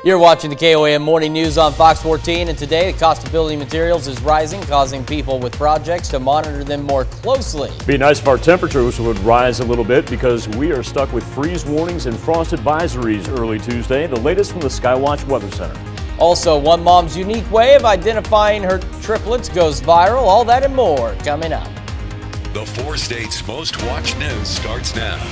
You're watching the KOAM Morning News on Fox 14, and today the cost of building materials is rising, causing people with projects to monitor them more closely. It'd be nice if our temperatures would rise a little bit because we are stuck with freeze warnings and frost advisories early Tuesday, the latest from the Skywatch Weather Center. Also, one mom's unique way of identifying her triplets goes viral. All that and more coming up. The 4 states' most watched news starts now.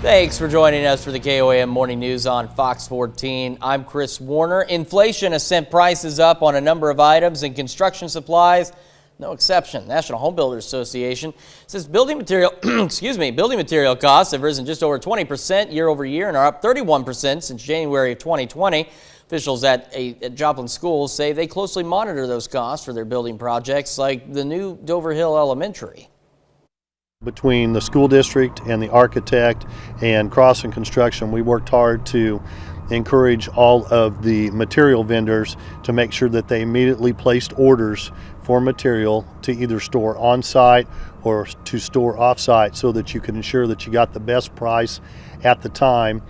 Thanks for joining us for the KOAM Morning News on Fox 14. I'm Chris Warner. Inflation has sent prices up on a number of items, and construction supplies no exception. National Home Builders Association says building material costs have risen just over 20% year over year and are up 31% since January of 2020. Officials at Joplin schools say they closely monitor those costs for their building projects, like the new Dover Hill Elementary. Between the school district and the architect and Crossing Construction, we worked hard to encourage all of the material vendors to make sure that they immediately placed orders for material to either store on site or to store off site so that you can ensure that you got the best price at the time.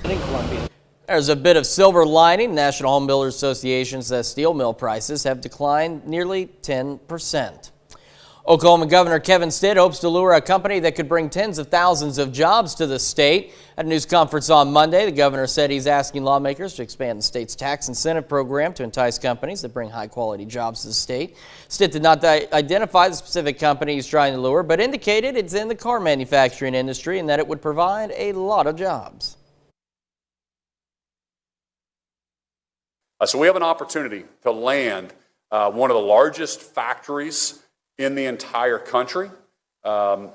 There's a bit of silver lining. National Home Builders Association says steel mill prices have declined nearly 10%. Oklahoma Governor Kevin Stitt hopes to lure a company that could bring tens of thousands of jobs to the state. At a news conference on Monday, the governor said he's asking lawmakers to expand the state's tax incentive program to entice companies that bring high-quality jobs to the state. Stitt did not identify the specific company he's trying to lure, but indicated it's in the car manufacturing industry and that it would provide a lot of jobs. So we have an opportunity to land one of the largest factories in the entire country,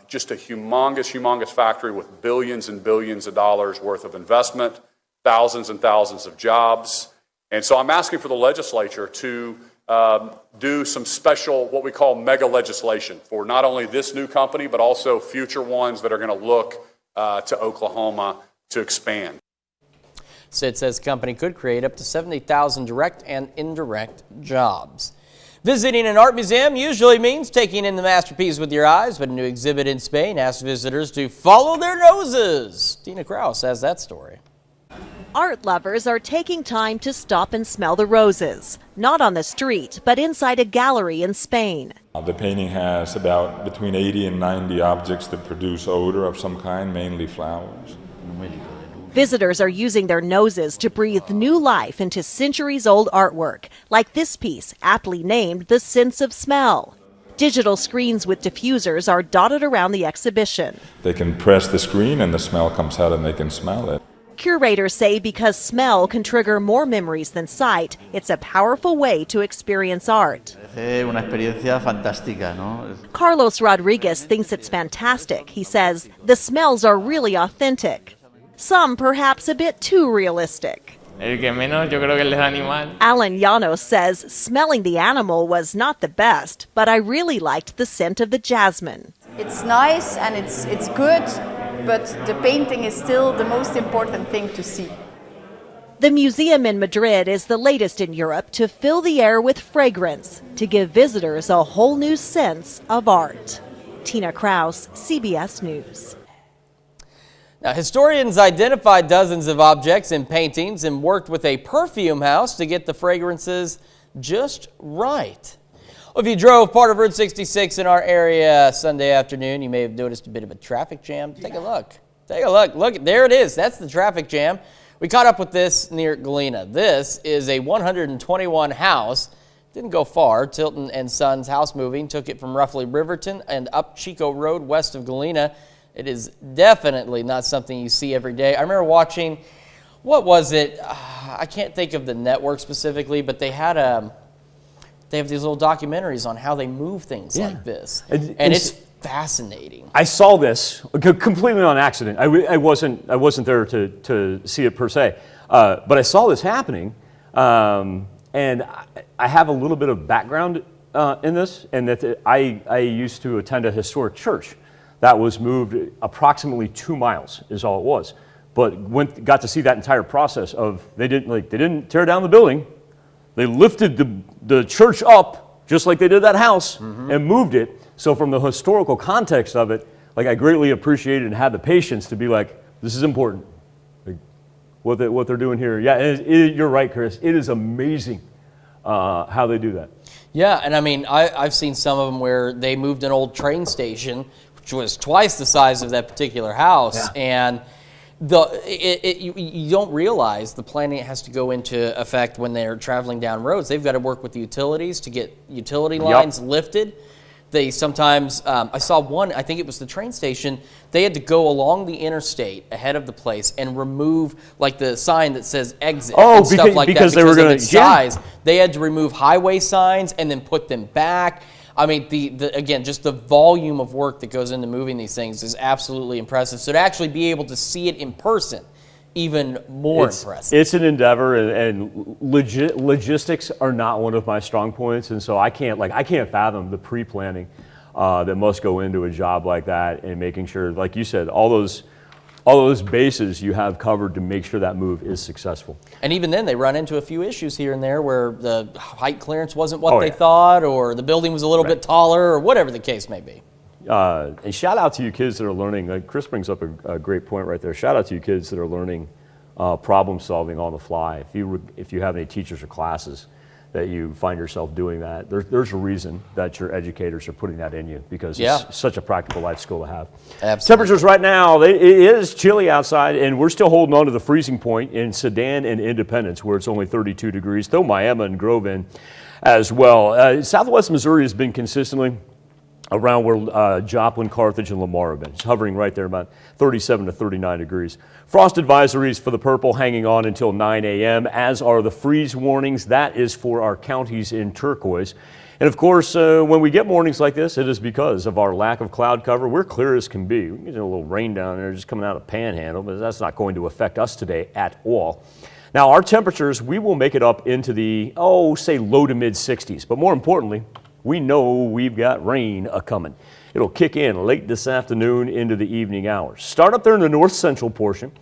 just a humongous factory with billions and billions of dollars worth of investment, thousands and thousands of jobs. And so I'm asking for the legislature to do some special, what we call mega legislation for not only this new company, but also future ones that are going to look to Oklahoma to expand. Stitt says the company could create up to 70,000 direct and indirect jobs. Visiting an art museum usually means taking in the masterpiece with your eyes, but a new exhibit in Spain asks visitors to follow their noses. Tina Kraus has that story. Art lovers are taking time to stop and smell the roses, not on the street, but inside a gallery in Spain. The painting has about between 80 and 90 objects that produce odor of some kind, mainly flowers. Visitors are using their noses to breathe new life into centuries-old artwork, like this piece, aptly named The Sense of Smell. Digital screens with diffusers are dotted around the exhibition. They can press the screen and the smell comes out and they can smell it. Curators say because smell can trigger more memories than sight, it's a powerful way to experience art. Carlos Rodriguez thinks it's fantastic. He says the smells are really authentic. Some perhaps a bit too realistic. Alan Llanos says smelling the animal was not the best, but I really liked the scent of the jasmine. It's nice and it's good, but the painting is still the most important thing to see. The museum in Madrid is the latest in Europe to fill the air with fragrance, to give visitors a whole new sense of art. Tina Kraus, CBS News. Now, historians identified dozens of objects and paintings and worked with a perfume house to get the fragrances just right. Well, if you drove part of Route 66 in our area Sunday afternoon, you may have noticed a bit of a traffic jam. Take a look. Take a look. Look, there it is. That's the traffic jam. We caught up with this near Galena. This is a 121 house. Didn't go far. Tilton and Sons house moving took it from roughly Riverton and up Chico Road west of Galena. It is definitely not something you see every day. I remember watching, what was it? I can't think of the network specifically, but they have these little documentaries on how they move things like this. And it's fascinating. I saw this completely on accident. I wasn't there to see it per se, but I saw this happening, and I have a little bit of background in this, and that I used to attend a historic church that was moved approximately 2 miles is all it was. But got to see that entire process of they didn't tear down the building, they lifted the church up just like they did that house and moved it. So from the historical context of it, like I greatly appreciated and had the patience to be like, this is important. Like, what they're doing here. Yeah, you're right, Chris. It is amazing how they do that. Yeah, and I mean, I've seen some of them where they moved an old train station, which was twice the size of that particular house, and you don't realize the planning has to go into effect when they're traveling down roads. They've got to work with the utilities to get utility lines lifted. They sometimes, I saw one, I think it was the train station, they had to go along the interstate ahead of the place and remove like the sign that says exit and stuff like that because they were going to size. They had to remove highway signs and then put them back. I mean, again, just the volume of work that goes into moving these things is absolutely impressive. So to actually be able to see it in person, even more impressive. It's an endeavor, and logistics are not one of my strong points, and so I can't fathom the pre-planning that must go into a job like that, and making sure, like you said, all those bases you have covered to make sure that move is successful. And even then, they run into a few issues here and there where the height clearance wasn't what they thought, or the building was a little bit taller, or whatever the case may be. And shout out to you kids that are learning. Like Chris brings up a great point right there. Shout out to you kids that are learning problem solving on the fly. If you have any teachers or classes that you find yourself doing that, there's a reason that your educators are putting that in you, because it's such a practical life skill to have. Absolutely. Temperatures right now, it is chilly outside, and we're still holding on to the freezing point in Sedan and Independence, where it's only 32 degrees, though Miami and Grove in as well. Southwest Missouri has been consistently around where Joplin, Carthage, and Lamar have been. It's hovering right there about 37 to 39 degrees. Frost advisories for the purple hanging on until 9 a.m., as are the freeze warnings. That is for our counties in turquoise. And of course, when we get mornings like this, it is because of our lack of cloud cover. We're clear as can be. We can get a little rain down there just coming out of Panhandle, but that's not going to affect us today at all. Now, our temperatures, we will make it up into the, say low to mid 60s. But more importantly, we know we've got rain a-coming. It'll kick in late this afternoon into the evening hours. Start up there in the north central portion,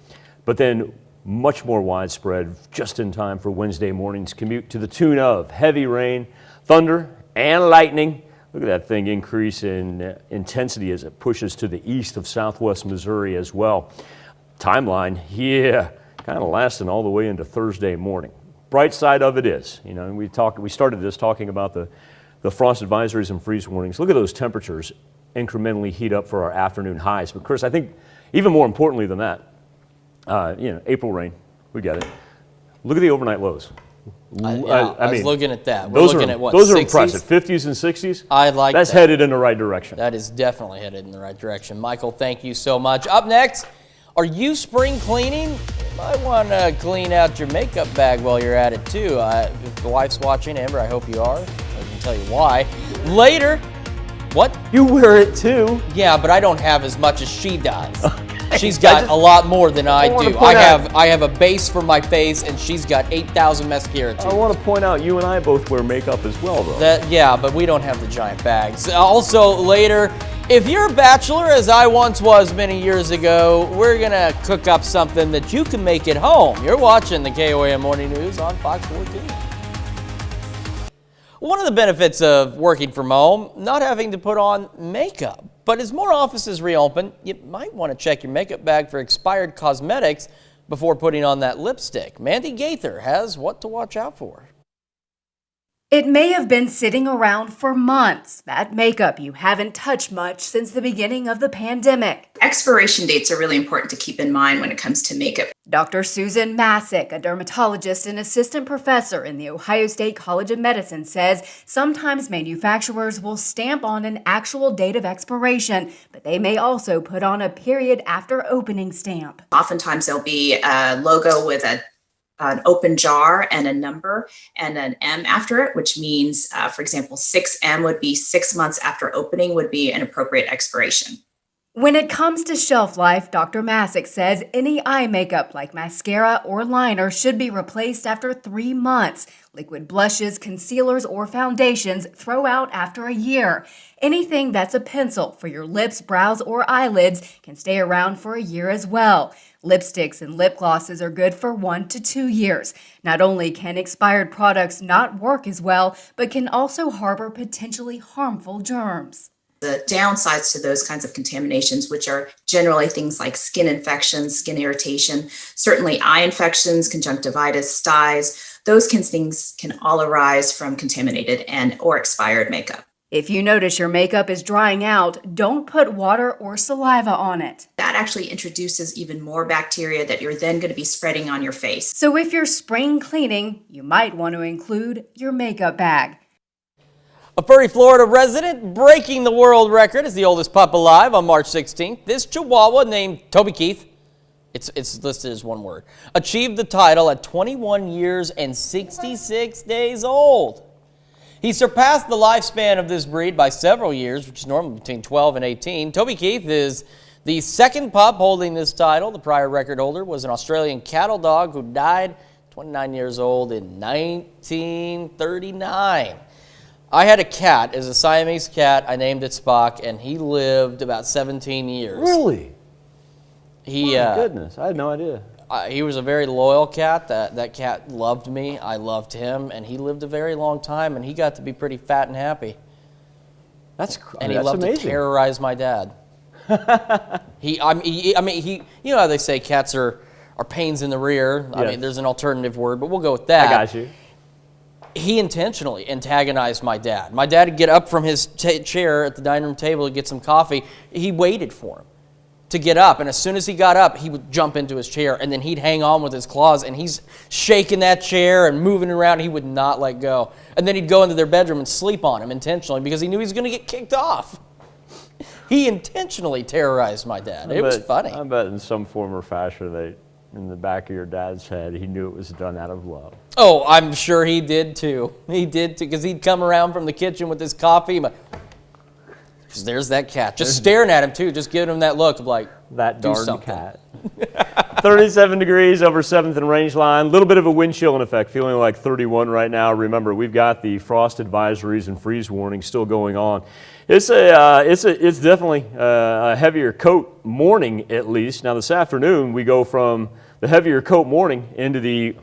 but then much more widespread just in time for Wednesday morning's commute, to the tune of heavy rain, thunder, and lightning. Look at that thing increase in intensity as it pushes to the east of southwest Missouri as well. Timeline, kind of lasting all the way into Thursday morning. Bright side of it is, we started this talking about the frost advisories and freeze warnings. Look at those temperatures incrementally heat up for our afternoon highs. But Chris, I think even more importantly than that, April rain, we get it. Look at the overnight lows. I was looking at that. We're looking at what, those 60s? Are impressive, 50s and 60s. I like That's that. headed in the right direction. That is definitely headed in the right direction. Michael, thank you so much. Up next, are you spring cleaning? You might want to clean out your makeup bag while you're at it too. If the wife's watching, Amber, I hope you are. I can tell you why. Later, what? You wear it too. Yeah, but I don't have as much as she does. She's got a lot more than I do. I have a base for my face, and she's got 8,000 mascara tubes. I want to point out, you and I both wear makeup as well, though. Yeah, but we don't have the giant bags. Also, later, if you're a bachelor, as I once was many years ago, we're going to cook up something that you can make at home. You're watching the KOAM Morning News on Fox 14. One of the benefits of working from home, not having to put on makeup. But as more offices reopen, you might want to check your makeup bag for expired cosmetics before putting on that lipstick. Mandy Gaither has what to watch out for. It may have been sitting around for months, that makeup you haven't touched much since the beginning of the pandemic. Expiration dates are really important to keep in mind when it comes to makeup. Dr. Susan Masick, a dermatologist and assistant professor in the Ohio State College of Medicine, says sometimes manufacturers will stamp on an actual date of expiration, but they may also put on a period after opening stamp. Oftentimes there'll be a logo with an open jar and a number and an M after it, which means, for example, 6M would be 6 months after opening would be an appropriate expiration. When it comes to shelf life, Dr. Masick says any eye makeup like mascara or liner should be replaced after 3 months. Liquid blushes, concealers, or foundations throw out after a year. Anything that's a pencil for your lips, brows, or eyelids can stay around for a year as well. Lipsticks and lip glosses are good for 1 to 2 years. Not only can expired products not work as well, but can also harbor potentially harmful germs. The downsides to those kinds of contaminations, which are generally things like skin infections, skin irritation, certainly eye infections, conjunctivitis, styes, those things can all arise from contaminated and or expired makeup. If you notice your makeup is drying out, don't put water or saliva on it. That actually introduces even more bacteria that you're then going to be spreading on your face. So if you're spring cleaning, you might want to include your makeup bag. A furry Florida resident breaking the world record as the oldest pup alive on March 16th. This Chihuahua named Toby Keith, it's listed as one word, achieved the title at 21 years and 66 days old. He surpassed the lifespan of this breed by several years, which is normally between 12 and 18. Toby Keith is the second pup holding this title. The prior record holder was an Australian cattle dog who died 29 years old in 1939. I had a cat, as a Siamese cat. I named it Spock, and he lived about 17 years. Really? My goodness, I had no idea. He was a very loyal cat. That cat loved me. I loved him, and he lived a very long time, and he got to be pretty fat and happy. And he loved to terrorize my dad. You know how they say cats are pains in the rear. I mean, there's an alternative word, but we'll go with that. I got you. He intentionally antagonized my dad. My dad would get up from his chair at the dining room table to get some coffee. He waited for him to get up, and as soon as he got up, he would jump into his chair, and then he'd hang on with his claws, and he's shaking that chair and moving it around. He would not let go. And then he'd go into their bedroom and sleep on him intentionally because he knew he was going to get kicked off. He intentionally terrorized my dad. It was funny. I bet in some form or fashion in the back of your dad's head, he knew it was done out of love. Oh, I'm sure he did too. He did too, because he'd come around from the kitchen with his coffee. There's that cat. Just staring at him too, just giving him that look of like, that darn cat. 37 degrees over 7th and Range Line. A little bit of a wind chill in effect, feeling like 31 right now. Remember, we've got the frost advisories and freeze warnings still going on. It's definitely a heavier coat morning at least. Now this afternoon we go from the heavier coat morning into the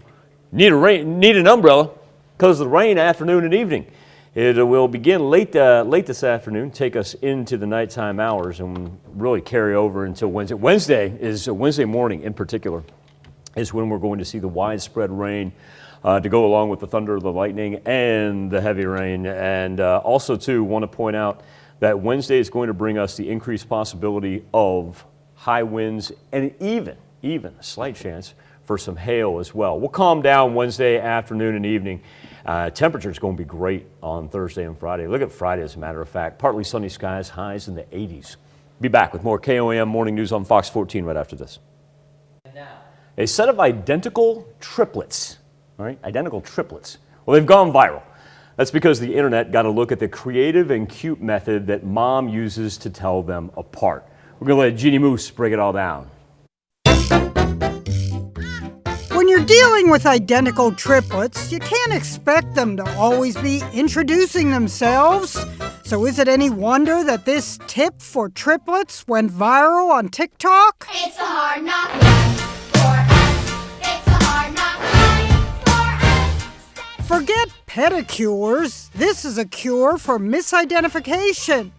need an umbrella because of the rain afternoon and evening. It will begin late this afternoon, take us into the nighttime hours, and really carry over until Wednesday. Wednesday morning in particular is when we're going to see the widespread rain to go along with the thunder, the lightning, and the heavy rain. And also, too, want to point out that Wednesday is going to bring us the increased possibility of high winds and even a slight chance for some hail as well. We'll calm down Wednesday afternoon and evening. Temperature is going to be great on Thursday and Friday. Look at Friday, as a matter of fact. Partly sunny skies, highs in the 80s. Be back with more KOAM Morning News on Fox 14 right after this. A set of identical triplets, all right? Identical triplets. Well, they've gone viral. That's because the internet got a look at the creative and cute method that mom uses to tell them apart. We're going to let Jeannie Moose break it all down. When you're dealing with identical triplets, you can't expect them to always be introducing themselves. So is it any wonder that this tip for triplets went viral on TikTok? It's a hard knock life for us. It's a hard knock life for us. Forget pedicures. This is a cure for misidentification.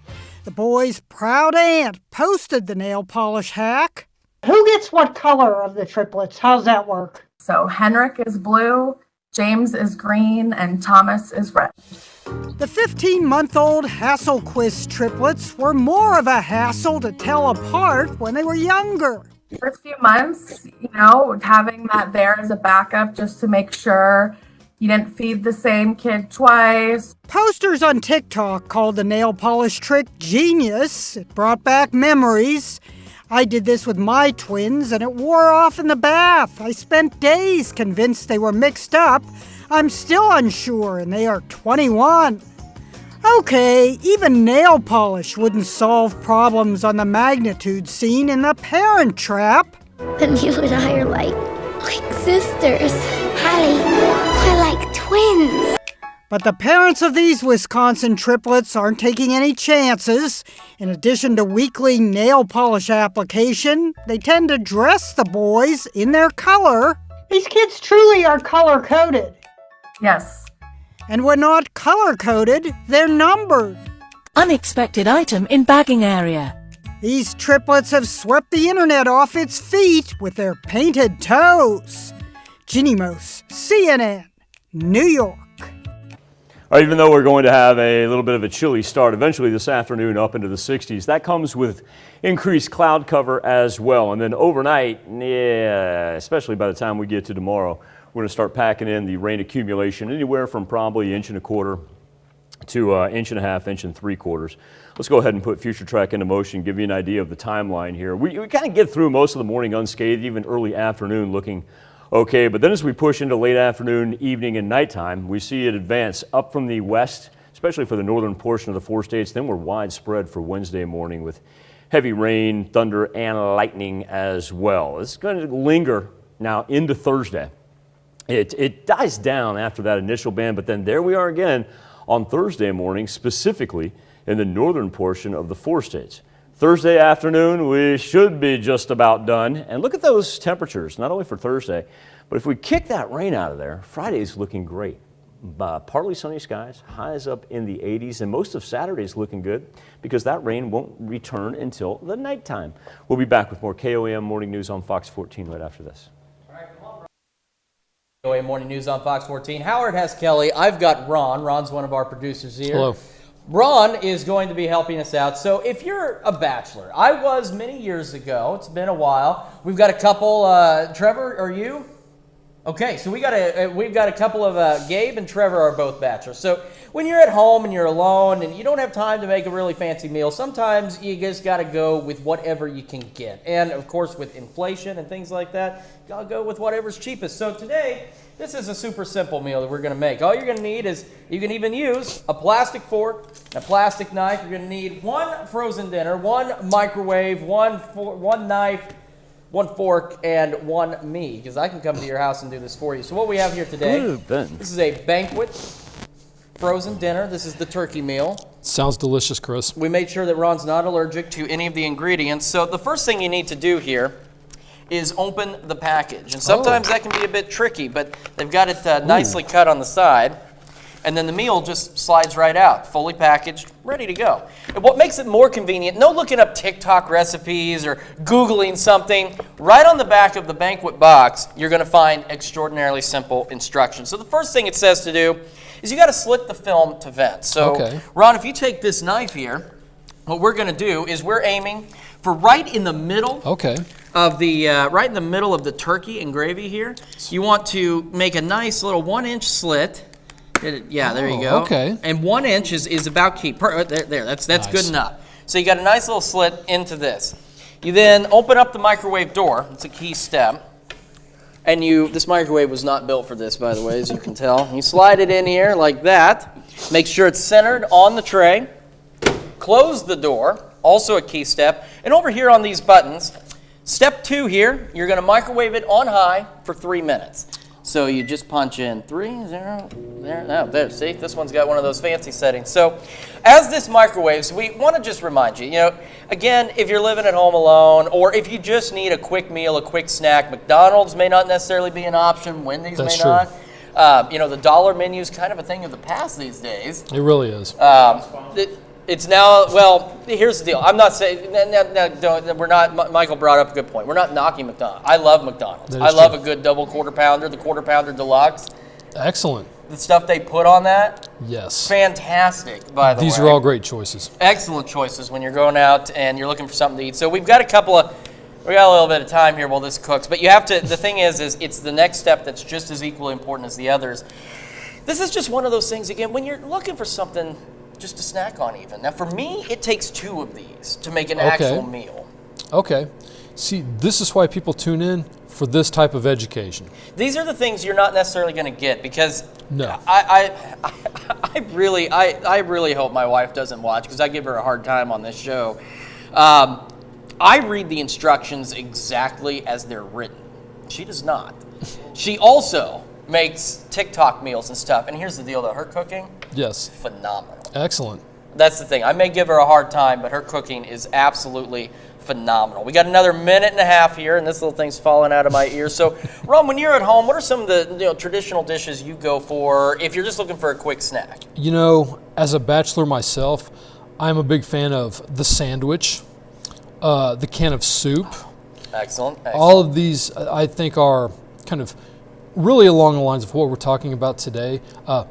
The boy's proud aunt posted the nail polish hack. Who gets what color of the triplets? How's that work? So Henrik is blue, James is green, and Thomas is red. The 15-month-old Hasselquist triplets were more of a hassle to tell apart when they were younger. First few months, having that there as a backup just to make sure you didn't feed the same kid twice. Posters on TikTok called the nail polish trick genius. It brought back memories. I did this with my twins, and it wore off in the bath. I spent days convinced they were mixed up. I'm still unsure, and they are 21. Okay, even nail polish wouldn't solve problems on the magnitude seen in The Parent Trap. Then you and I are like sisters. Hallie, we're like twins. But the parents of these Wisconsin triplets aren't taking any chances. In addition to weekly nail polish application, they tend to dress the boys in their color. These kids truly are color-coded. Yes. And when not color-coded, they're numbered. Unexpected item in bagging area. These triplets have swept the internet off its feet with their painted toes. Ginny Mose, CNN, New York. All right, even though we're going to have a little bit of a chilly start eventually this afternoon up into the 60s, that comes with increased cloud cover as well. And then overnight, especially by the time we get to tomorrow, we're going to start packing in the rain accumulation anywhere from probably 1.25 inches to 1.5 inches, 1.75 inches. Let's go ahead and put future track into motion, give you an idea of the timeline here. We kind of get through most of the morning unscathed, even early afternoon looking okay, but then as we push into late afternoon, evening, and nighttime, we see it advance up from the west, especially for the northern portion of the 4 states. Then we're widespread for Wednesday morning with heavy rain, thunder, and lightning as well. It's going to linger now into Thursday. It dies down after that initial band, but then there we are again on Thursday morning, specifically in the northern portion of the 4 states. Thursday afternoon, we should be just about done. And look at those temperatures, not only for Thursday, but if we kick that rain out of there, Friday's looking great. Partly sunny skies, highs up in the 80s, and most of Saturday's looking good because that rain won't return until the nighttime. We'll be back with more KOAM Morning News on Fox 14 right after this. KOAM Morning News on Fox 14. Howard has Kelly. I've got Ron. Ron's one of our producers here. Hello. Ron is going to be helping us out. So if you're a bachelor, I was many years ago. It's been a while. We've got a couple. Trevor, are you? Okay, so we've got a couple of Gabe and Trevor are both bachelors. So when you're at home and you're alone and you don't have time to make a really fancy meal, sometimes you just got to go with whatever you can get. And of course, with inflation and things like that, you got to go with whatever's cheapest. So today, this is a super simple meal that we're going to make. All you're going to need is, you can even use a plastic fork, a plastic knife. You're going to need one frozen dinner, one microwave, one knife, one fork, and one me, because I can come to your house and do this for you. So what we have here today, this is a Banquet frozen dinner. This is the turkey meal. Sounds delicious, Chris. We made sure that Ron's not allergic to any of the ingredients. So the first thing you need to do here is open the package. And sometimes that can be a bit tricky, but they've got it nicely cut on the side. And then the meal just slides right out, fully packaged, ready to go. And what makes it more convenient, no looking up TikTok recipes or Googling something. Right on the back of the Banquet box, you're going to find extraordinarily simple instructions. So the first thing it says to do is you got to slit the film to vent. So, Ron, if you take this knife here, what we're going to do is we're aiming for right in the middle of the right in the middle of the turkey and gravy here. You want to make a nice little 1-inch slit. Yeah, there you go. Okay. And 1 inch is about key. That's nice. Good enough. So you got a nice little slit into this. You then open up the microwave door. It's a key step. And this microwave was not built for this, by the way, as you can tell. You slide it in here like that. Make sure it's centered on the tray. Close the door. Also a key step. And over here on these buttons, step 2 here, you're going to microwave it on high for 3 minutes. So you just punch in 3, 0, there, oh, there. See, this one's got one of those fancy settings. So as this microwaves, we want to just remind you, again, if you're living at home alone or if you just need a quick meal, a quick snack, McDonald's may not necessarily be an option, Wendy's may not. The dollar menu is kind of a thing of the past these days. It really is. It's now, well, here's the deal. I'm not saying, we're not, Michael brought up a good point. We're not knocking McDonald's. I love McDonald's. I love a good double quarter pounder, the quarter pounder deluxe. Excellent. The stuff they put on that. Yes. Fantastic, by the way. These are all great choices. Excellent choices when you're going out and you're looking for something to eat. So we've got a little bit of time here while this cooks, but you have to, the thing is it's the next step that's just as equally important as the others. This is just one of those things, again, when you're looking for something just to snack on even. Now for me, it takes 2 of these to make an actual meal. Okay. See, this is why people tune in for this type of education. These are the things you're not necessarily going to get because no. I really hope my wife doesn't watch because I give her a hard time on this show. I read the instructions exactly as they're written. She does not. She also makes TikTok meals and stuff. And here's the deal, though. Her cooking, phenomenal. Excellent. That's the thing. I may give her a hard time, but her cooking is absolutely phenomenal. We got another 1.5 minutes here, and this little thing's falling out of my ear. So, Ron, when you're at home, what are some of the traditional dishes you go for if you're just looking for a quick snack? As a bachelor myself, I'm a big fan of the sandwich, the can of soup. Excellent. All of these, I think, are kind of really along the lines of what we're talking about today.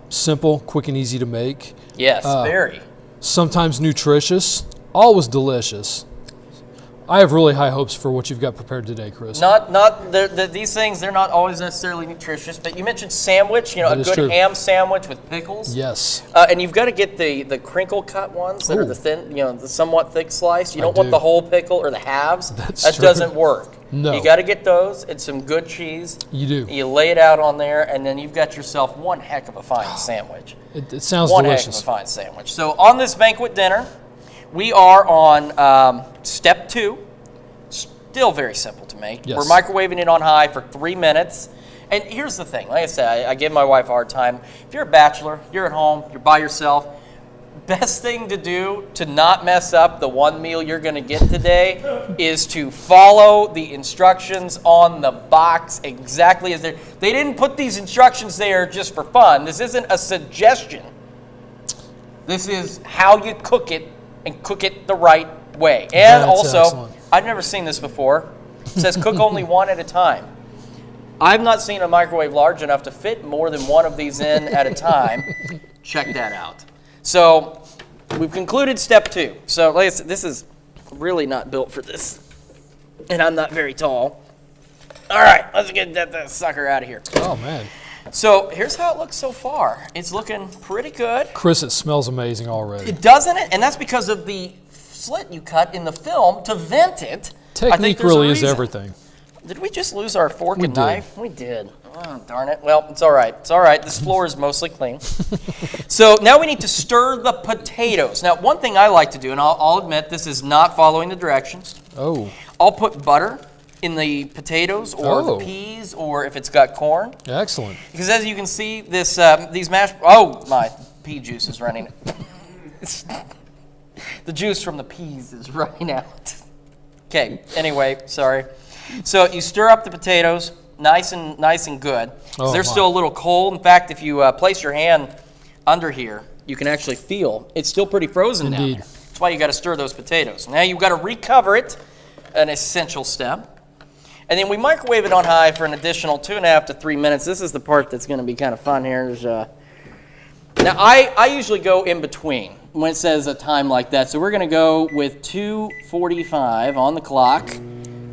Simple, quick, and easy to make. Yes, very. Sometimes nutritious, always delicious. I have really high hopes for what you've got prepared today, Chris. These things, they're not always necessarily nutritious, but you mentioned sandwich, a good ham sandwich with pickles. Yes. And you've got to get the crinkle cut ones that are the thin, the somewhat thick slice. You don't want the whole pickle or the halves. That doesn't work. No. You got to get those and some good cheese. You do. You lay it out on there, and then you've got yourself one heck of a fine sandwich. It sounds one delicious. Heck of a fine sandwich. So on this banquet dinner, we are on step 2. Still very simple to make. Yes. We're microwaving it on high for 3 minutes. And here's the thing. Like I said, I give my wife a hard time. If you're a bachelor, you're at home, you're by yourself, best thing to do to not mess up the one meal you're going to get today is to follow the instructions on the box exactly as they're. They didn't put these instructions there just for fun. This isn't a suggestion. This is how you cook it and cook it the right way. And That's also, excellent. I've never seen this before. It says cook only one at a time. I've not seen a microwave large enough to fit more than one of these in at a time. Check that out. So we've concluded step 2. So like I said, this is really not built for this. And I'm not very tall. All right, let's get that sucker out of here. Oh, man. So here's how it looks so far. It's looking pretty good. Chris, it smells amazing already. Doesn't it? And that's because of the slit you cut in the film to vent it. Technique really is everything. Did we just lose our fork and knife? We did. Oh, darn it. Well, it's all right. It's all right. This floor is mostly clean. So now we need to stir the potatoes. Now, one thing I like to do, and I'll admit this is not following the directions. Oh. I'll put butter in the potatoes or the peas or if it's got corn. Excellent. Because as you can see, these mashed... Oh, my pea juice is running. The juice from the peas is running out. Okay, anyway, sorry. So you stir up the potatoes nice and good. They're still a little cold. In fact, if you place your hand under here, you can actually feel it's still pretty frozen down there. That's why you got to stir those potatoes. Now you've got to recover it, an essential step. And then we microwave it on high for an additional 2.5 to 3 minutes. This is the part that's going to be kind of fun here. Now, I usually go in between when it says a time like that. So we're going to go with 2:45 on the clock.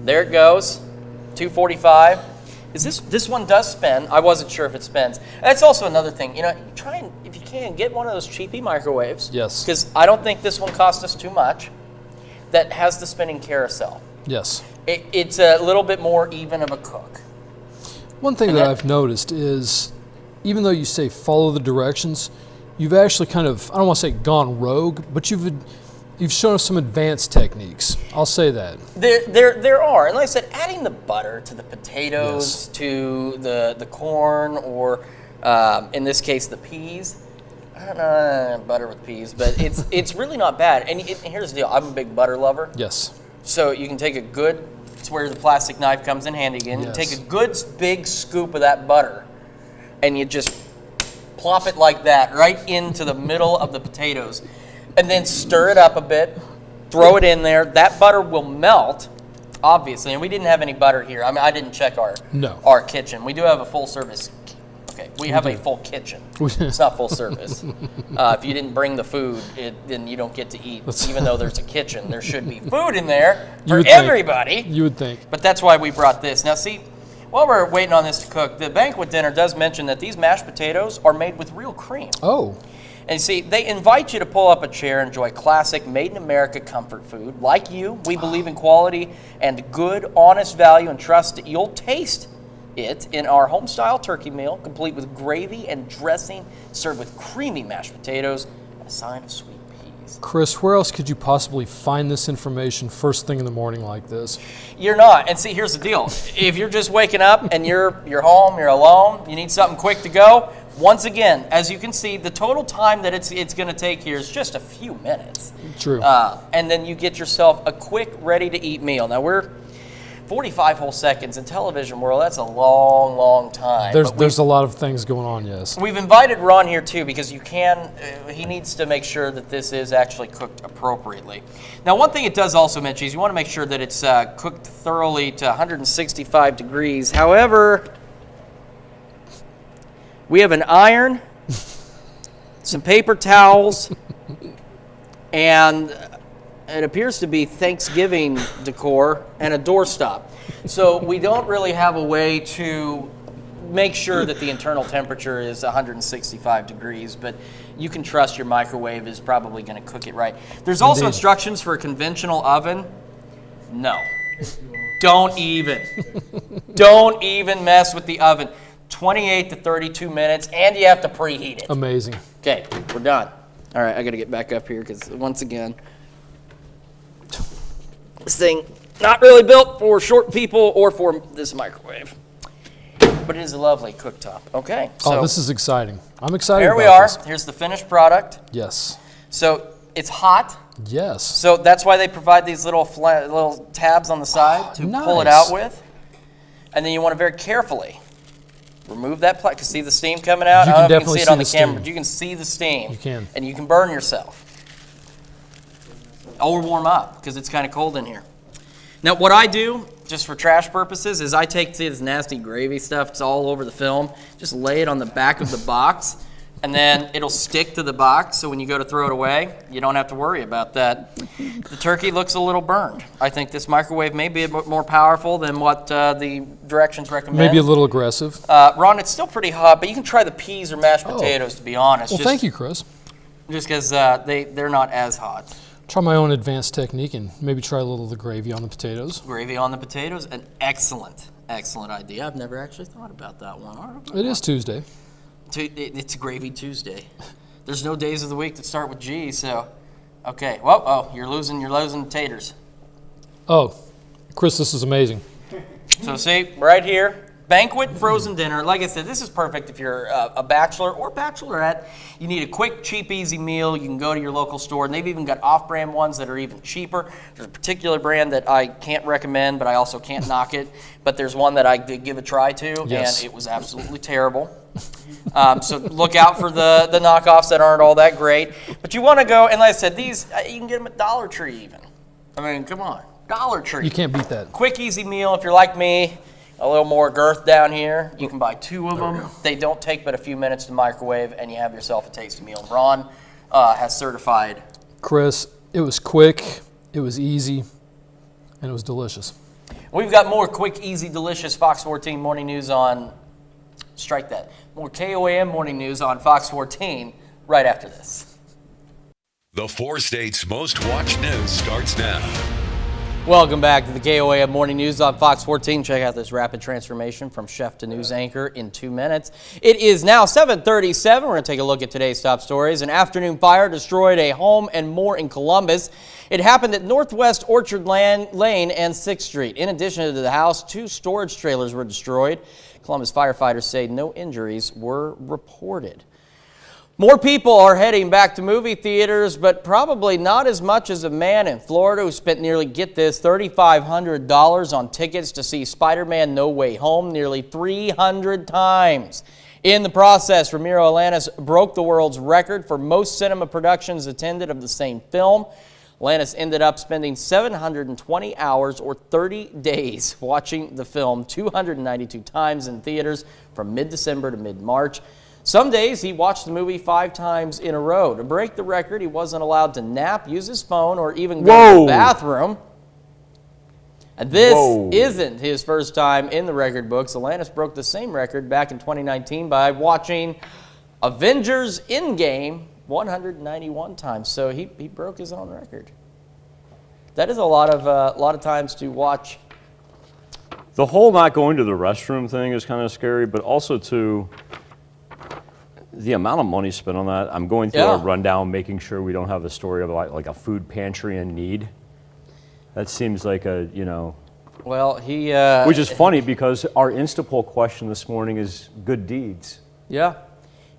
There it goes, 2:45. This one does spin. I wasn't sure if it spins. That's also another thing. Try and, if you can, get one of those cheapy microwaves. Yes. Because I don't think this one cost us too much. That has the spinning carousel. Yes. It's a little bit more even of a cook. One thing that I've noticed is, even though you say follow the directions, you've actually kind of, I don't want to say gone rogue, but you've shown us some advanced techniques. I'll say that. There are. And like I said, adding the butter to the potatoes, to the corn, or in this case, the peas. I don't know, butter with peas, but it's really not bad. And here's the deal. I'm a big butter lover. Yes. So you can take a good, it's where the plastic knife comes in handy again. Yes. You take a good big scoop of that butter, and you just plop it like that right into the middle of the potatoes. And then stir it up a bit, throw it in there. That butter will melt, obviously. And we didn't have any butter here. I mean, I didn't check our kitchen. We do have a full service. Okay, we have a full kitchen. It's not full service. If you didn't bring the food, then you don't get to eat. Even though there's a kitchen, there should be food in there for everybody. You would think. But that's why we brought this. Now, see, while we're waiting on this to cook, the banquet dinner does mention that these mashed potatoes are made with real cream. Oh. And see, they invite you to pull up a chair and enjoy classic made-in-America comfort food. Like you, we believe in quality and good, honest value and trust that you'll taste it in our home-style turkey meal, complete with gravy and dressing, served with creamy mashed potatoes and a side of sweet peas. Chris, where else could you possibly find this information first thing in the morning like this? You're not. And see, here's the deal. If you're just waking up and you're home, you're alone, you need something quick to go, once again, as you can see, the total time that it's going to take here is just a few minutes. True. And then you get yourself a quick, ready-to-eat meal. Now, 45 whole seconds in television world, that's a long, long time. There's a lot of things going on, yes. We've invited Ron here too because he needs to make sure that this is actually cooked appropriately. Now, one thing it does also mention is you want to make sure that it's cooked thoroughly to 165 degrees. However, we have an iron, some paper towels, and it appears to be Thanksgiving decor and a doorstop. So we don't really have a way to make sure that the internal temperature is 165 degrees, but you can trust your microwave is probably going to cook it right. There's also instructions for a conventional oven. No. Don't even mess with the oven. 28 to 32 minutes, and you have to preheat it. Amazing. Okay, we're done. All right, I got to get back up here because once again, this thing not really built for short people or for this microwave, but it is a lovely cooktop. Okay. So this is exciting. I'm excited. Here we are. Here's the finished product. Yes. So it's hot. Yes. So that's why they provide these little tabs on the side to pull it out with, and then you want to very carefully remove that plate. See the steam coming out? You I don't know can if you can see it on the definitely see the camera, steam. but you can see the steam. You can. And you can burn yourself. Or warm up, because it's kind of cold in here. Now, what I do, just for trash purposes, is I take this nasty gravy stuff, it's all over the film, just lay it on the back of the box, and then it'll stick to the box, so when you go to throw it away, you don't have to worry about that. The turkey looks a little burned. I think this microwave may be a bit more powerful than what the directions recommend. Maybe a little aggressive. Ron, it's still pretty hot, but you can try the peas or mashed potatoes, to be honest. Well, thank you, Chris. Just because they're not as hot. Try my own advanced technique and maybe try a little of the gravy on the potatoes. Gravy on the potatoes, an excellent idea. I've never actually thought about that one. It is Tuesday. It's Gravy Tuesday. There's no days of the week that start with G, so okay. Well, you're losing taters. Oh, Chris, this is amazing. So see, right here, Banquet frozen dinner. Like I said, this is perfect if you're a bachelor or bachelorette. You need a quick, cheap, easy meal. You can go to your local store, and they've even got off-brand ones that are even cheaper. There's a particular brand that I can't recommend, but I also can't knock it. But there's one that I did give a try to, and it was absolutely terrible. So look out for the knockoffs that aren't all that great. But you want to go, and like I said, these you can get them at Dollar Tree even. I mean, come on, Dollar Tree. You can't beat that. Quick, easy meal. If you're like me, a little more girth down here, you can buy 2 of them. They don't take but a few minutes to microwave, and you have yourself a tasty meal. Ron has certified. Chris, it was quick, it was easy, and it was delicious. We've got more quick, easy, delicious Fox 14 morning news on, strike that, more KOAM morning news on Fox 14 right after this. The 4 states' most watched news starts now. Welcome back to the KOAM Morning News on Fox 14. Check out this rapid transformation from chef to news anchor in 2 minutes. It is now 7:37. We're going to take a look at today's top stories. An afternoon fire destroyed a home and more in Columbus. It happened at Northwest Orchard Lane and 6th Street. In addition to the house, 2 storage trailers were destroyed. Columbus firefighters say no injuries were reported. More people are heading back to movie theaters, but probably not as much as a man in Florida who spent nearly, get this, $3,500 on tickets to see Spider-Man No Way Home nearly 300 times. In the process, Ramiro Alanis broke the world's record for most cinema productions attended of the same film. Alanis ended up spending 720 hours or 30 days watching the film 292 times in theaters from mid-December to mid-March. Some days he watched the movie 5 times in a row. To break the record, he wasn't allowed to nap, use his phone, or even go to the bathroom. And this isn't his first time in the record books. Alanis broke the same record back in 2019 by watching Avengers Endgame 191 times. So he broke his own record. That is a lot of times to watch. The whole not going to the restroom thing is kind of scary, but also to the amount of money spent on that. I'm going through a rundown, making sure we don't have the story of like a food pantry in need. That seems like a, Well, he... which is funny because our Instapoll question this morning is good deeds. Yeah.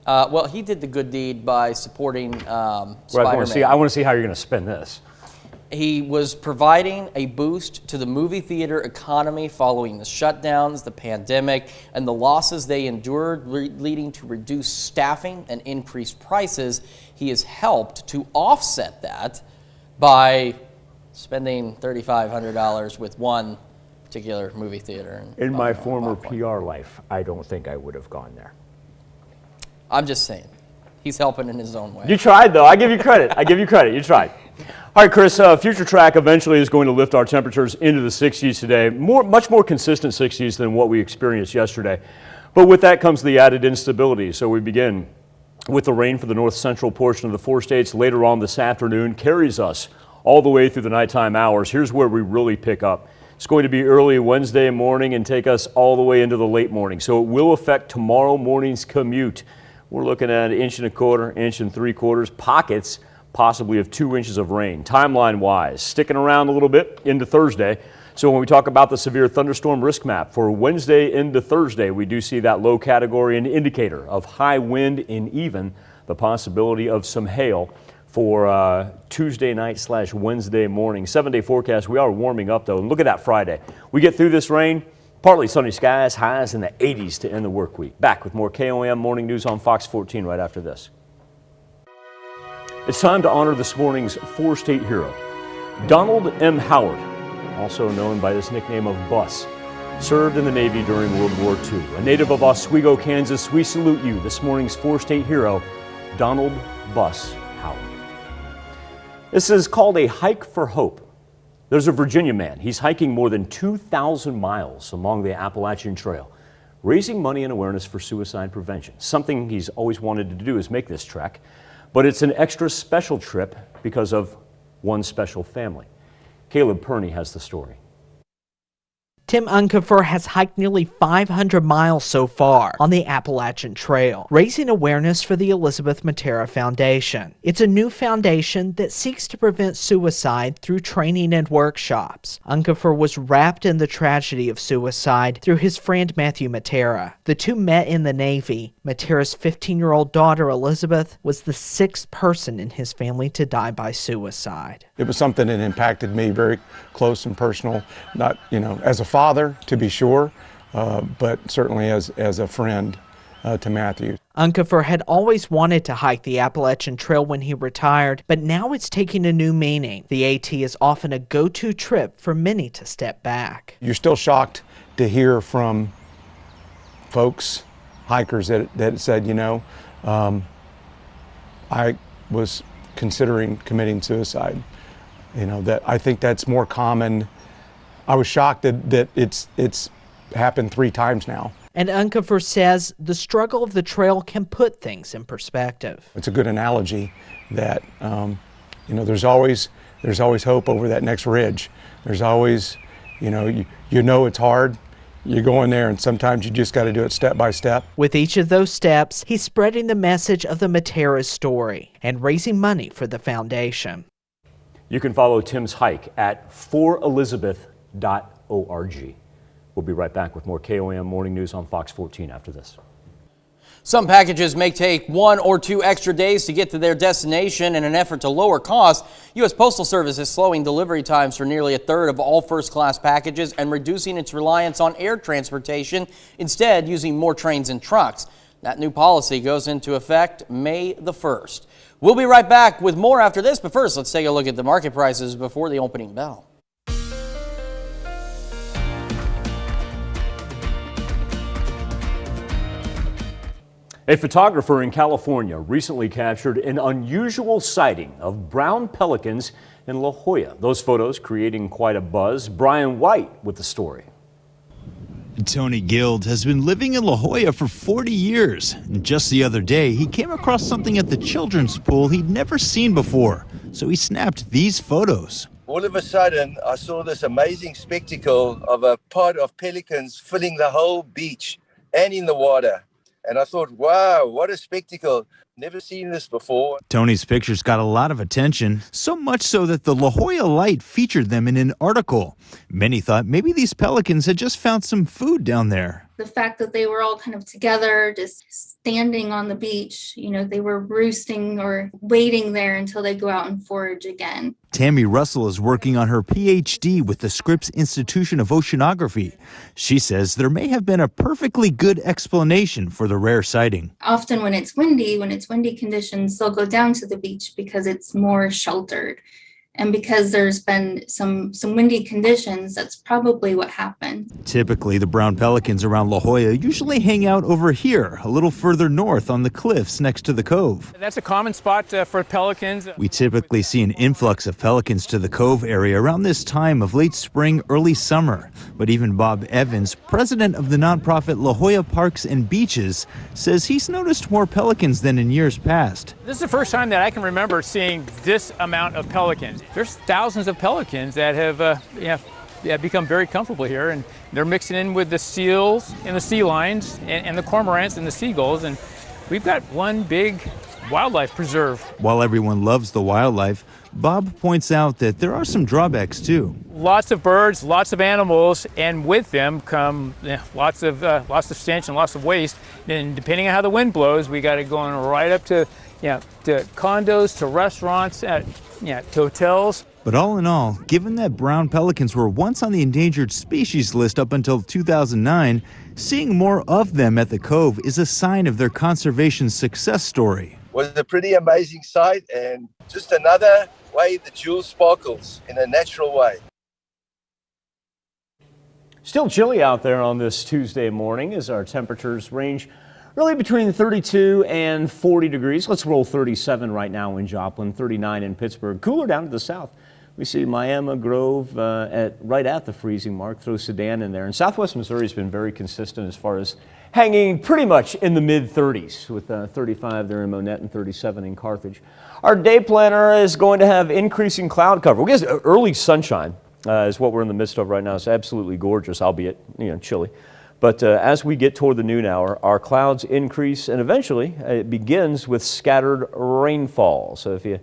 Well, he did the good deed by supporting Spider-Man. I want to see how you're going to spend this. He was providing a boost to the movie theater economy following the shutdowns, the pandemic, and the losses they endured, leading to reduced staffing and increased prices. He has helped to offset that by spending $3,500 with one particular movie theater. In my former PR life, I don't think I would have gone there. I'm just saying, he's helping in his own way. You tried, though. I give you credit. I give you credit. You tried. All right, Chris, future track eventually is going to lift our temperatures into the 60s today, much more consistent 60s than what we experienced yesterday. But with that comes the added instability. So we begin with the rain for the north central portion of the 4 states later on this afternoon, carries us all the way through the nighttime hours. Here's where we really pick up. It's going to be early Wednesday morning and take us all the way into the late morning. So it will affect tomorrow morning's commute. We're looking at 1.25 inches, 1.75 inches, pockets possibly of 2 inches of rain. Timeline wise, sticking around a little bit into Thursday. So when we talk about the severe thunderstorm risk map for Wednesday into Thursday, we do see that low category and indicator of high wind and even the possibility of some hail for Tuesday night / Wednesday morning. 7-day forecast. We are warming up though. And look at that Friday. We get through this rain, partly sunny skies, highs in the 80s to end the work week. Back with more KOAM morning news on Fox 14 right after this. It's time to honor this morning's 4-state hero, Donald M. Howard, also known by this nickname of Bus, served in the Navy during World War II. A native of Oswego, Kansas, we salute you, this morning's 4-state hero, Donald Bus Howard. This is called a hike for hope. There's a Virginia man. He's hiking more than 2,000 miles along the Appalachian Trail, raising money and awareness for suicide prevention. Something he's always wanted to do is make this trek. But it's an extra special trip because of one special family. Caleb Perney has the story. Tim Unkefer has hiked nearly 500 miles so far on the Appalachian Trail, raising awareness for the Elizabeth Matera Foundation. It's a new foundation that seeks to prevent suicide through training and workshops. Unkefer was wrapped in the tragedy of suicide through his friend Matthew Matera. The two met in the Navy. Matera's 15-year-old daughter, Elizabeth, was the 6th person in his family to die by suicide. It was something that impacted me very close and personal, not, as a father, to be sure, but certainly as a friend to Matthew. Unkefer had always wanted to hike the Appalachian Trail when he retired, but now it's taking a new meaning. The AT is often a go-to trip for many to step back. You're still shocked to hear from folks, hikers that said, I was considering committing suicide. That I think that's more common. I was shocked that it's happened 3 times now. And Unkefer says the struggle of the trail can put things in perspective. It's a good analogy that there's always hope over that next ridge. There's always, it's hard. You're going there, and sometimes you just got to do it step by step. With each of those steps, he's spreading the message of the Matera's story and raising money for the foundation. You can follow Tim's hike at forelizabeth.org. We'll be right back with more KOAM morning news on Fox 14 after this. Some packages may take 1 or 2 extra days to get to their destination. In an effort to lower costs, U.S. Postal Service is slowing delivery times for nearly 1/3 of all first-class packages and reducing its reliance on air transportation, instead using more trains and trucks. That new policy goes into effect May the 1st. We'll be right back with more after this, but first let's take a look at the market prices before the opening bell. A photographer in California recently captured an unusual sighting of brown pelicans in La Jolla. Those photos creating quite a buzz. Brian White with the story. Tony Guild has been living in La Jolla for 40 years. And just the other day, he came across something at the children's pool he'd never seen before. So he snapped these photos. All of a sudden, I saw this amazing spectacle of a pod of pelicans filling the whole beach and in the water. And I thought, wow, what a spectacle. Never seen this before. Tony's pictures got a lot of attention, so much so that the La Jolla Light featured them in an article. Many thought maybe these pelicans had just found some food down there. The fact that they were all kind of together, just standing on the beach, they were roosting or waiting there until they go out and forage again. Tammy Russell is working on her PhD with the Scripps Institution of Oceanography. She says there may have been a perfectly good explanation for the rare sighting. Often when it's windy conditions, they'll go down to the beach because it's more sheltered. And because there's been some windy conditions, that's probably what happened. Typically, the brown pelicans around La Jolla usually hang out over here, a little further north on the cliffs next to the cove. That's a common spot for pelicans. We typically see an influx of pelicans to the cove area around this time of late spring, early summer. But even Bob Evans, president of the nonprofit La Jolla Parks and Beaches, says he's noticed more pelicans than in years past. This is the first time that I can remember seeing this amount of pelicans. There's thousands of pelicans that have become very comfortable here, and they're mixing in with the seals and the sea lions and the cormorants and the seagulls, and we've got one big wildlife preserve. While everyone loves the wildlife, Bob points out that there are some drawbacks too. Lots of birds, lots of animals, and with them come lots of stench and lots of waste. And depending on how the wind blows, we got it going right up to condos, to restaurants, to hotels. But all in all, given that brown pelicans were once on the endangered species list up until 2009, seeing more of them at the cove is a sign of their conservation success story. It was a pretty amazing sight, and just another way the jewel sparkles in a natural way. Still chilly out there on this Tuesday morning as our temperatures range really between 32 and 40 degrees. Let's roll 37 right now in Joplin, 39 in Pittsburgh. Cooler down to the south. We see Miami Grove right at the freezing mark. Throw Sedan in there. And Southwest Missouri has been very consistent as far as hanging pretty much in the mid-30s with 35 there in Monette and 37 in Carthage. Our day planner is going to have increasing cloud cover. We get early sunshine is what we're in the midst of right now. It's absolutely gorgeous, albeit chilly. But as we get toward the noon hour, our clouds increase, and eventually it begins with scattered rainfall. So if you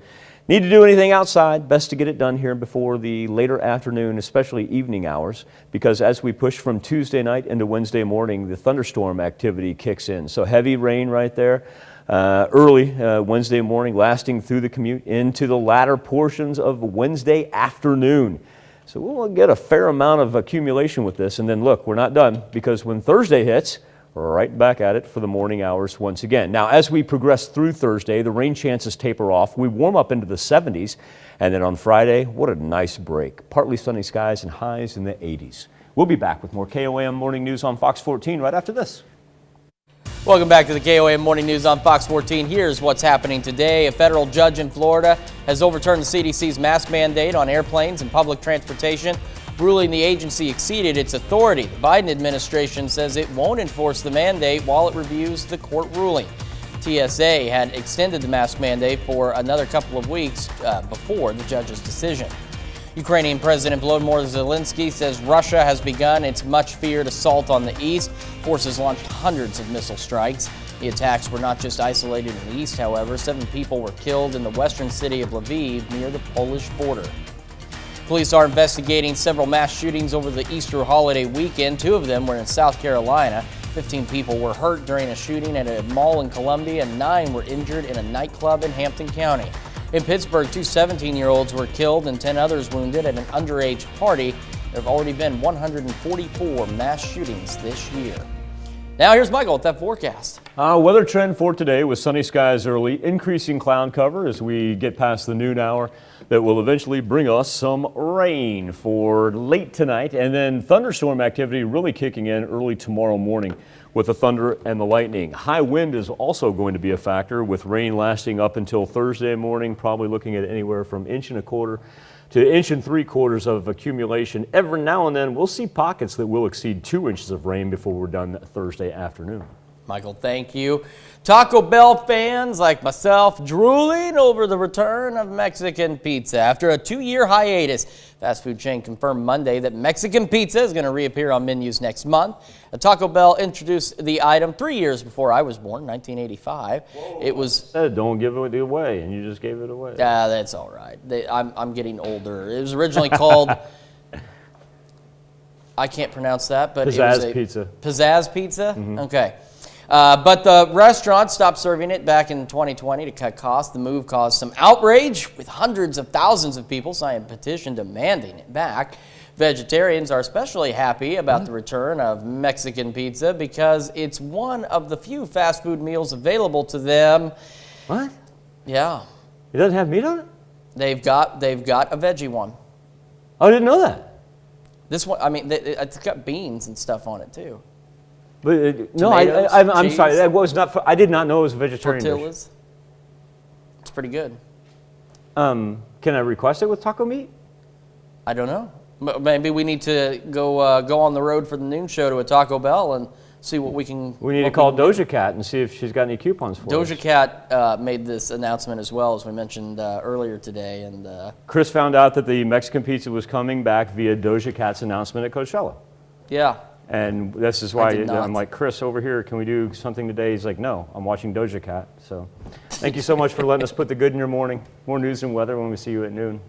need to do anything outside, best to get it done here before the later afternoon, especially evening hours, because as we push from Tuesday night into Wednesday morning, the thunderstorm activity kicks in. So heavy rain right there early Wednesday morning, lasting through the commute into the latter portions of Wednesday afternoon. So we'll get a fair amount of accumulation with this, and then look, we're not done, because when Thursday hits, we're right back at it for the morning hours once again. Now, as we progress through Thursday, the rain chances taper off. We warm up into the 70s, and then on Friday, what a nice break. Partly sunny skies and highs in the 80s. We'll be back with more KOAM Morning News on Fox 14 right after this. Welcome back to the KOAM Morning News on Fox 14. Here's what's happening today. A federal judge in Florida has overturned the CDC's mask mandate on airplanes and public transportation, ruling the agency exceeded its authority. The Biden administration says it won't enforce the mandate while it reviews the court ruling. TSA had extended the mask mandate for another couple of weeks before the judge's decision. Ukrainian President Volodymyr Zelensky says Russia has begun its much-feared assault on the east. Forces launched hundreds of missile strikes. The attacks were not just isolated in the east, however. 7 people were killed in the western city of Lviv near the Polish border. Police are investigating several mass shootings over the Easter holiday weekend. 2 of them were in South Carolina. 15 people were hurt during a shooting at a mall in Columbia, and 9 were injured in a nightclub in Hampton County. In Pittsburgh, 2 17-year-olds were killed and 10 others wounded at an underage party. There have already been 144 mass shootings this year. Now here's Michael with that forecast. Weather trend for today with sunny skies early, increasing cloud cover as we get past the noon hour. That will eventually bring us some rain for late tonight, and then thunderstorm activity really kicking in early tomorrow morning with the thunder and the lightning. High wind is also going to be a factor, with rain lasting up until Thursday morning, probably looking at anywhere from 1.25 inches to 1.75 inches of accumulation. Every now and then we'll see pockets that will exceed 2 inches of rain before we're done Thursday afternoon. Michael, thank you. Taco Bell fans like myself drooling over the return of Mexican pizza. After a 2-year hiatus, fast food chain confirmed Monday that Mexican pizza is going to reappear on menus next month. Taco Bell introduced the item 3 years before I was born, 1985. Whoa, it was don't give it away, and you just gave it away. That's all right. I'm getting older. It was originally called I can't pronounce that, but Pizzazz it was Pizza. Pizzazz Pizza? Mm-hmm. Okay. But the restaurant stopped serving it back in 2020 to cut costs. The move caused some outrage, with hundreds of thousands of people signing a petition demanding it back. Vegetarians are especially happy about the return of Mexican pizza because it's one of the few fast food meals available to them. What? Yeah. It doesn't have meat on it? They've got a veggie one. Oh, I didn't know that. This one, I mean, it's got beans and stuff on it too. But no, Tomatoes, I'm cheese, sorry. That was not. I did not know it was a vegetarian dish. tortillas. It's pretty good. Can I request it with taco meat? I don't know. Maybe we need to go on the road for the noon show to a Taco Bell and see what we can. We need to call Doja Cat and see if she's got any coupons for us. Doja Cat made this announcement as well, as we mentioned earlier today, and Chris found out that the Mexican pizza was coming back via Doja Cat's announcement at Coachella. Yeah. And this is why I'm like, Chris, over here, can we do something today? He's like, no, I'm watching Doja Cat. So thank you so much for letting us put the good in your morning. More news and weather when we see you at noon.